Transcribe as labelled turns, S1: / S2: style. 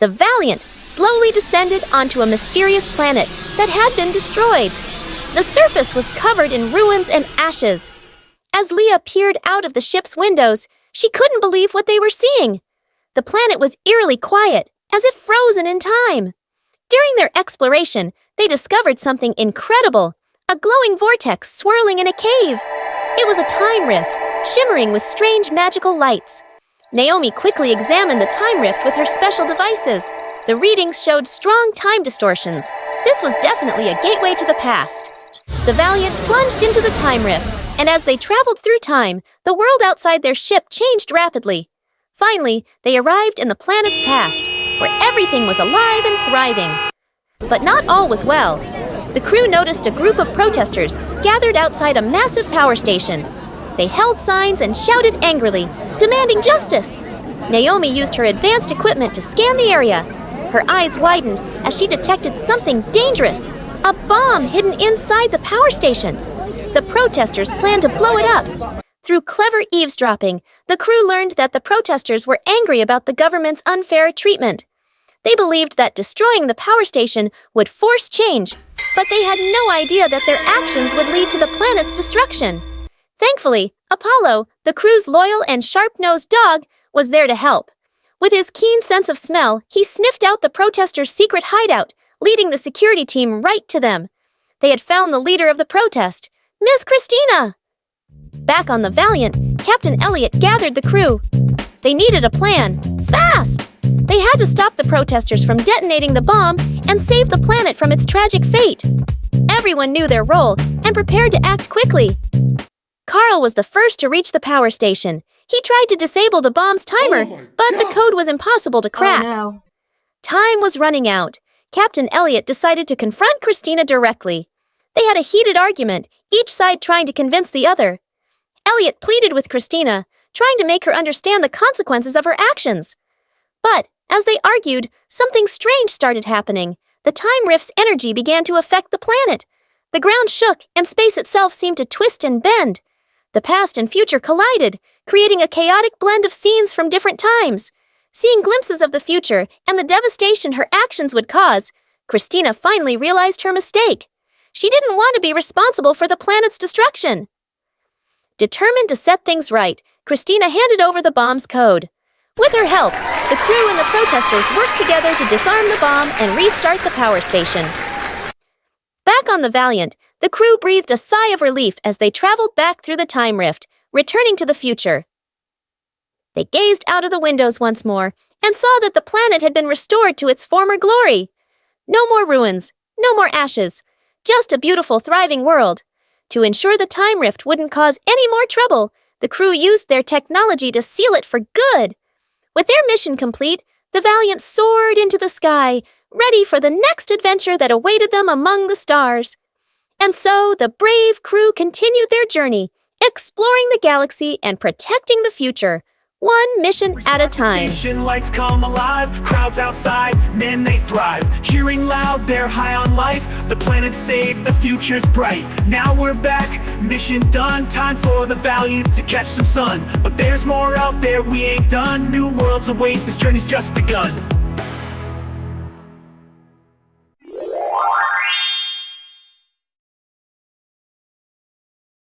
S1: The Valiant slowly descended onto a mysterious planet that had been destroyed. The surface was covered in ruins and ashes. As Leah peered out of the ship's windows, she couldn't believe what they were seeing. The planet was eerily quiet, as if frozen in time. During their exploration, they discovered something incredible, a glowing vortex swirling in a cave. It was a time rift, shimmering with strange magical lights. Naomi quickly examined the time rift with her special devices. The readings showed strong time distortions. This was definitely a gateway to the past. The Valiant plunged into the time rift, and as they traveled through time, the world outside their ship changed rapidly. Finally, they arrived in the planet's past, where everything was alive and thriving. But not all was well. The crew noticed a group of protesters gathered outside a massive power station. They held signs and shouted angrily, demanding justice. Naomi used her advanced equipment to scan the area. Her eyes widened as she detected something dangerous, a bomb hidden inside the power station. The protesters planned to blow it up. Through clever eavesdropping, the crew learned that the protesters were angry about the government's unfair treatment. They believed that destroying the power station would force change, but they had no idea that their actions would lead to the planet's destruction. Thankfully, Apollo, the crew's loyal and sharp-nosed dog, was there to help. With his keen sense of smell, he sniffed out the protesters' secret hideout, leading the security team right to them. They had found the leader of the protest, Miss Christina. Back on the Valiant, Captain Elliot gathered the crew. They needed a plan, fast! They had to stop the protesters from detonating the bomb and save the planet from its tragic fate. Everyone knew their role and prepared to act quickly. Carl was the first to reach the power station. He tried to disable the bomb's timer, but the code was impossible to crack.
S2: Oh, no.
S1: Time was running out. Captain Elliot decided to confront Christina directly. They had a heated argument, each side trying to convince the other. Elliot pleaded with Christina, trying to make her understand the consequences of her actions. But, as they argued, something strange started happening. The time rift's energy began to affect the planet. The ground shook, and space itself seemed to twist and bend. The past and future collided, creating a chaotic blend of scenes from different times. Seeing glimpses of the future and the devastation her actions would cause, Christina finally realized her mistake. She didn't want to be responsible for the planet's destruction. Determined to set things right, Christina handed over the bomb's code. With her help, the crew and the protesters worked together to disarm the bomb and restart the power station. Back on the Valiant, the crew breathed a sigh of relief as they traveled back through the time rift, returning to the future. They gazed out of the windows once more and saw that the planet had been restored to its former glory. No more ruins, no more ashes, just a beautiful, thriving world. To ensure the time rift wouldn't cause any more trouble, the crew used their technology to seal it for good. With their mission complete, the Valiant soared into the sky, ready for the next adventure that awaited them among the stars. And so the brave crew continued their journey, exploring the galaxy and protecting the future, one mission at a time.
S3: Station lights come alive, crowds outside, men they thrive. Cheering loud, they're high on life. The planet's saved, the future's bright. Now we're back, mission done. Time for the Valiant to catch some sun. But there's more out there, we ain't done. New worlds await, this journey's just begun.